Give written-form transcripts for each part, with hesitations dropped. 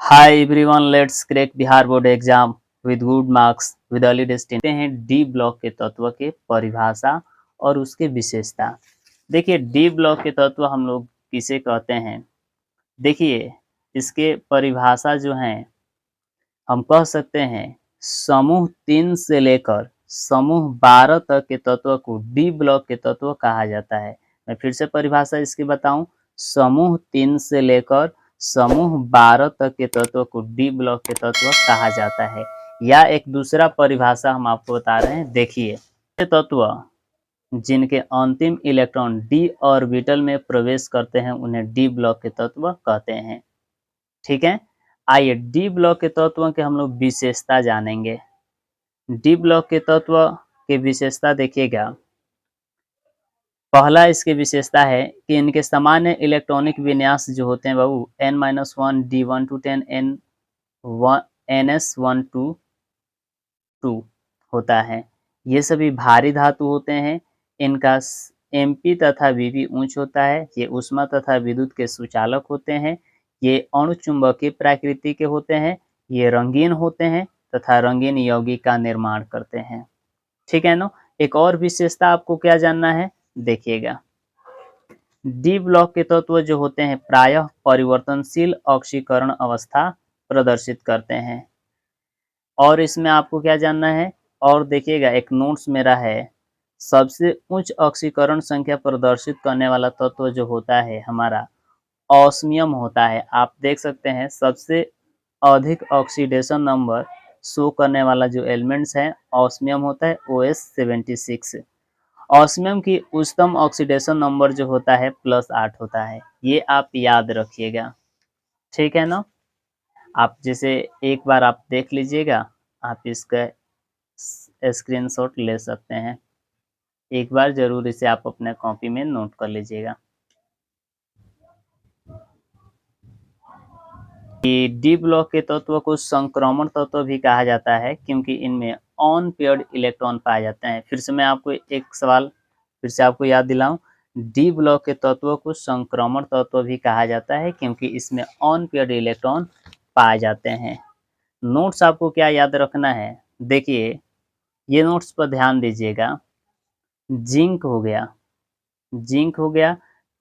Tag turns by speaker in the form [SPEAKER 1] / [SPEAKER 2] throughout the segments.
[SPEAKER 1] Hi everyone, let's crack Bihar board exam with good marks with early destination हैं। D block के तत्व के परिभाषा और उसके विशेषता। देखिए, डी ब्लॉक के तत्व हम लोग किसे कहते हैं। देखिए, इसके परिभाषा जो है हम कह सकते हैं समूह 3 से लेकर समूह 12 तक के तत्व को डी ब्लॉक के तत्व कहा जाता है। मैं फिर से परिभाषा इसकी बताऊं, समूह 3 से लेकर समूह 12 तक के तत्व को डी ब्लॉक के तत्व कहा जाता है। या एक दूसरा परिभाषा हम आपको बता रहे हैं। देखिए, ये तत्व जिनके अंतिम इलेक्ट्रॉन डी ऑर्बिटल में प्रवेश करते हैं उन्हें डी ब्लॉक के तत्व कहते हैं। ठीक है, आइए डी ब्लॉक के तत्वों के हम लोग विशेषता जानेंगे। डी ब्लॉक के तत्व के विशेषता देखिएगा। पहला इसके विशेषता है कि इनके सामान्य इलेक्ट्रॉनिक विन्यास जो होते हैं बाबू n-1 d1 to 10 ns1 to 2 होता है। ये सभी भारी धातु होते हैं। इनका MP तथा VP उच्च होता है। ये ऊष्मा तथा विद्युत के सुचालक होते हैं। ये अणुचुंबकीय प्रकृति के होते हैं। ये रंगीन होते हैं तथा रंगीन यौगिक का निर्माण करते हैं। ठीक है ना। एक और विशेषता आपको क्या जानना है, देखिएगा। डी ब्लॉक के तत्व जो होते हैं प्रायः परिवर्तनशील ऑक्सीकरण अवस्था प्रदर्शित करते हैं। और इसमें आपको क्या जानना है, और देखिएगा एक नोट्स मेरा है, सबसे उच्च ऑक्सीकरण संख्या प्रदर्शित करने वाला तत्व जो होता है हमारा ऑस्मियम होता है। आप देख सकते हैं सबसे अधिक ऑक्सीडेशन नंबर शो करने वाला जो एलिमेंट्स है ऑस्मियम होता है OS76। ऑस्मियम की उच्चतम ऑक्सीडेशन नंबर जो होता है +8 होता है। ये आप याद रखिएगा। ठीक है ना। आप जैसे एक बार आप देख लीजिएगा, आप इसका स्क्रीनशॉट ले सकते हैं। एक बार जरूर इसे आप अपने कॉपी में नोट कर लीजिएगा कि डी ब्लॉक के तत्व को संक्रमण तत्व भी कहा जाता है क्योंकि इनमें ऑन पेयर्ड इलेक्ट्रॉन पाए जाते हैं। फिर से मैं आपको एक सवाल फिर से आपको याद दिलाऊं, डी ब्लॉक के तत्व को संक्रमण तत्व भी कहा जाता है क्योंकि इसमें ऑन पेयर्ड इलेक्ट्रॉन पाए जाते हैं। नोट्स आपको क्या याद रखना है, देखिए ये नोट्स पर ध्यान दीजिएगा। जिंक हो गया,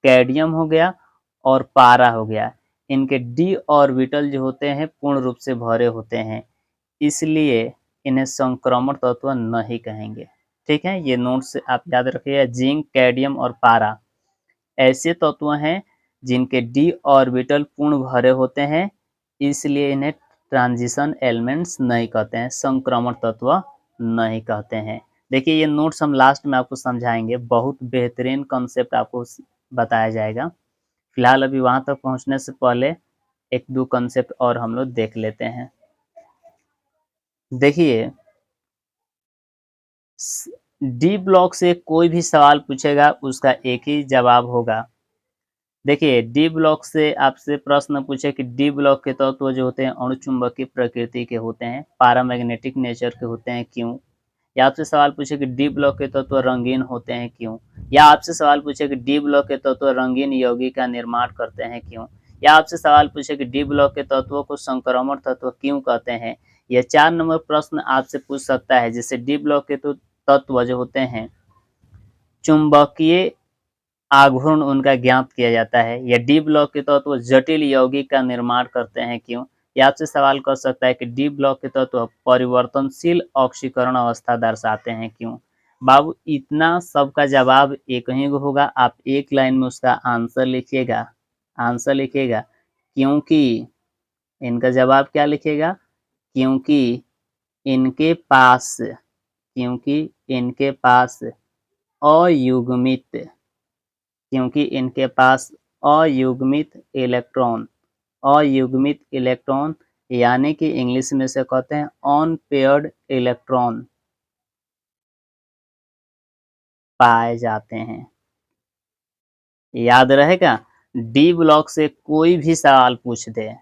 [SPEAKER 1] कैडमियम हो गया और पारा हो गया। इनके डी ऑर्बिटल जो होते हैं पूर्ण रूप से भरे होते हैं, इसलिए इन्हें संक्रमण तत्व नहीं कहेंगे। ठीक है, ये नोट्स आप याद रखिएगा। जिंक, कैडमियम और पारा ऐसे तत्व हैं जिनके डी ऑर्बिटल पूर्ण भरे होते हैं, इसलिए इन्हें ट्रांजिशन एलिमेंट्स नहीं कहते हैं, संक्रमण तत्व नहीं कहते हैं। देखिए ये नोट्स हम लास्ट में आपको समझाएंगे, बहुत बेहतरीन कॉन्सेप्ट आपको बताया जाएगा। फिलहाल अभी वहां तक पहुंचने से पहले एक दो कॉन्सेप्ट और हम लोग देख लेते हैं। देखिए, डी ब्लॉक से कोई भी सवाल पूछेगा उसका एक ही जवाब होगा। देखिए, डी ब्लॉक से आपसे प्रश्न पूछे कि डी ब्लॉक के तत्व जो होते हैं अणुचुंबकीय प्रकृति के होते हैं, पैरामैग्नेटिक नेचर के होते हैं, क्यों। या आपसे सवाल पूछे कि डी ब्लॉक के तत्व रंगीन होते हैं, क्यों। या आपसे सवाल पूछे कि डी ब्लॉक के तत्व रंगीन यौगिक का निर्माण करते हैं, क्यों। या आपसे सवाल पूछे कि डी ब्लॉक के तत्वों को संक्रमण तत्व क्यों कहते हैं। यह 4 नंबर प्रश्न आपसे पूछ सकता है, जिससे डी ब्लॉक के तत्व जो होते हैं चुंबकीय आघूर्ण उनका ज्ञात किया जाता है। या डी ब्लॉक के तत्व जटिल यौगिक का निर्माण करते हैं, क्यों। या आपसे सवाल कर सकता है कि डी ब्लॉक के तत्व परिवर्तनशील ऑक्सीकरण अवस्था दर्शाते हैं, क्यों। बाबू इतना सबका जवाब एक ही होगा। आप एक लाइन में उसका आंसर लिखिएगा, क्योंकि इनका जवाब क्या लिखिएगा, क्योंकि इनके पास अयुग्मित इलेक्ट्रॉन यानी कि इंग्लिश में से कहते हैं ऑन पेयर्ड इलेक्ट्रॉन पाए जाते हैं। याद रहेगा, डी ब्लॉक से कोई भी सवाल पूछ दे।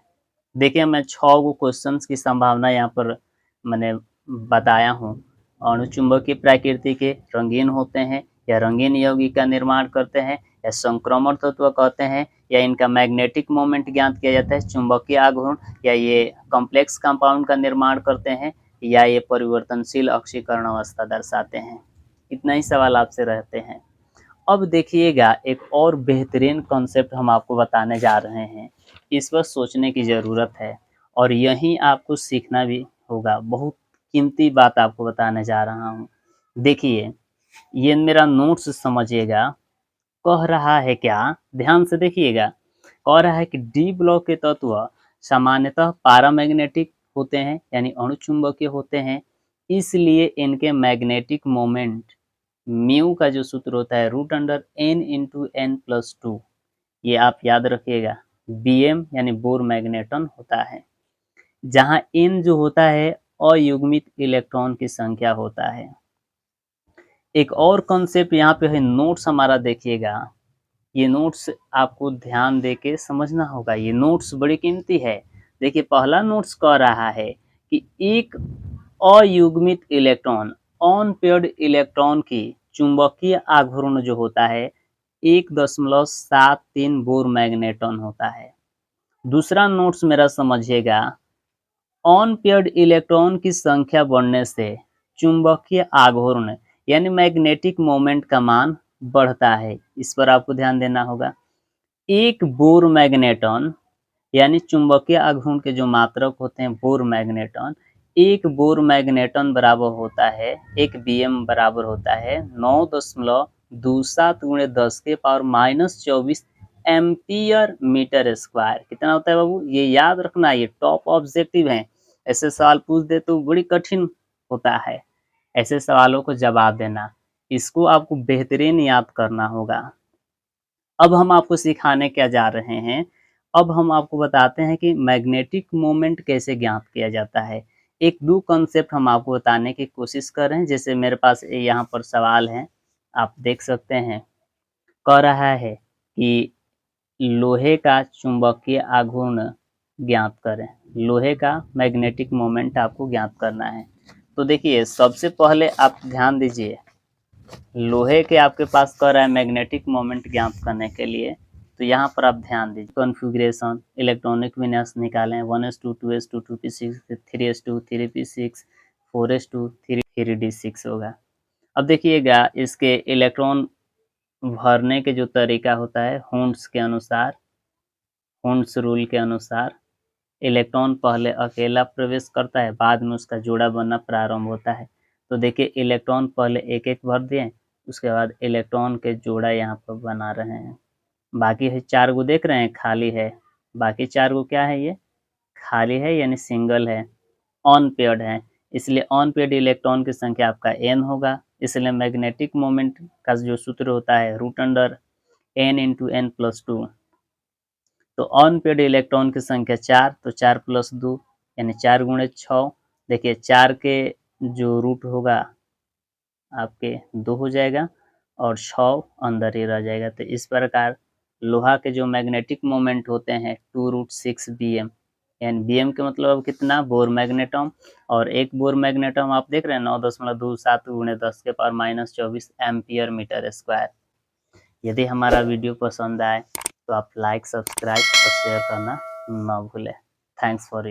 [SPEAKER 1] देखिए मैं 6 गो क्वेश्चंस की संभावना यहाँ पर मैंने बताया हूँ। अणुचुंबकीय प्रकृति के रंगीन होते हैं या रंगीन यौगिक का निर्माण करते हैं, या संक्रमण तत्व कहते हैं, या इनका मैग्नेटिक मोमेंट ज्ञात किया जाता है, चुंबकीय आघूर्ण, या ये कॉम्प्लेक्स कंपाउंड का निर्माण करते हैं, या ये परिवर्तनशील ऑक्सीकरण अवस्था दर्शाते हैं। इतना ही सवाल आपसे रहते हैं। अब देखिएगा एक और बेहतरीन कॉन्सेप्ट हम आपको बताने जा रहे हैं, इस पर सोचने की ज़रूरत है और यहीं आपको सीखना भी होगा। बहुत कीमती बात आपको बताने जा रहा हूँ। देखिए, ये मेरा नोट्स समझिएगा। कह रहा है क्या, ध्यान से देखिएगा। कह रहा है कि डी ब्लॉक के तत्व सामान्यतः पैरामैग्नेटिक होते हैं, यानी अणुचुंबकीय होते हैं, इसलिए इनके मैग्नेटिक मोमेंट म्यू का जो सूत्र होता है √n × n+2, ये आप याद रखिएगा। Bm यानी बोर मैग्नेटन होता है, जहां n जो होता है अयुग्मित इलेक्ट्रॉन की संख्या होता है। एक और कॉन्सेप्ट यहाँ पे है, नोट्स हमारा देखिएगा। ये नोट्स आपको ध्यान दे के समझना होगा, ये नोट्स बड़ी कीमती है। देखिए पहला नोट्स कह रहा है कि एक अयुग्मित इलेक्ट्रॉन, अनपेयर्ड इलेक्ट्रॉन की चुंबकीय आघूर्ण जो होता है 1.73 बोर मैग्नेटन होता है। दूसरा नोट्स मेरा समझिएगा, अनपेयर्ड इलेक्ट्रॉन की संख्या बढ़ने से चुंबकीय आघूर्ण यानी मैग्नेटिक मोमेंट का मान बढ़ता है। इस पर आपको ध्यान देना होगा। एक बोर मैग्नेटन यानी चुंबकीय आघूर्ण के जो मात्रक होते हैं बोर मैग्नेटन, एक बोर मैग्नेटन बराबर होता है, एक बीएम बराबर होता है 9.27 × 10⁻⁻24 एम्पियर मीटर स्क्वायर। कितना होता है बाबू, ये याद रखना, ये टॉप ऑब्जेक्टिव है। ऐसे सवाल पूछ दे तो बड़ी कठिन होता है ऐसे सवालों को जवाब देना, इसको आपको बेहतरीन याद करना होगा। अब हम आपको सिखाने क्या जा रहे हैं, अब हम आपको बताते हैं कि मैग्नेटिक मोमेंट कैसे ज्ञात किया जाता है। एक दो कॉन्सेप्ट हम आपको बताने की कोशिश कर रहे हैं। जैसे मेरे पास यहाँ पर सवाल है, आप देख सकते हैं। कह रहा है कि लोहे का चुंबकीय आघूर्ण ज्ञात करें। लोहे का मैग्नेटिक मोमेंट आपको ज्ञात करना है। तो देखिए सबसे पहले आप ध्यान दीजिए, लोहे के आपके पास कह रहा है मैग्नेटिक मोमेंट ज्ञात करने के लिए, तो यहाँ पर आप ध्यान दीजिए। कॉन्फ़िगरेशन इलेक्ट्रॉनिक विन्यास निकालें 1s2 2s2 2p6 3s2 3p6 4s2 3d6 होगा। अब देखिएगा इसके इलेक्ट्रॉन भरने के जो तरीका होता है हुंड्स के अनुसार, हुंड्स रूल के अनुसार इलेक्ट्रॉन पहले अकेला प्रवेश करता है, बाद में उसका जोड़ा बनना प्रारंभ होता है। तो देखिए इलेक्ट्रॉन पहले एक एक भर दिए, उसके बाद इलेक्ट्रॉन के जोड़ा यहाँ पर बना रहे हैं। बाकी है 4 गो, देख रहे हैं खाली है, बाकी 4 गो क्या है, ये खाली है यानी सिंगल है, अनपेयर्ड है। इसलिए अनपेयर्ड इलेक्ट्रॉन की संख्या आपका n होगा। इसलिए मैग्नेटिक मोमेंट का जो सूत्र होता है √n × n+2। तो अनपेयर्ड इलेक्ट्रॉन की संख्या 4, तो 4 + 2 यानी 4 × 6। देखिए 4 के जो रूट होगा आपके 2 हो जाएगा और 6 अंदर ही रह जाएगा। तो इस प्रकार लोहा के जो मैग्नेटिक मोमेंट होते हैं 2√6 Bm, यानी Bm के मतलब अब कितना, बोर मैग्नेटम। और एक बोर मैग्नेटम आप देख रहे हैं 9.27 × 10⁻⁻24 एम्पियर मीटर स्क्वायर। यदि हमारा वीडियो पसंद आए तो आप लाइक, सब्सक्राइब और शेयर करना ना भूलें। Thanks for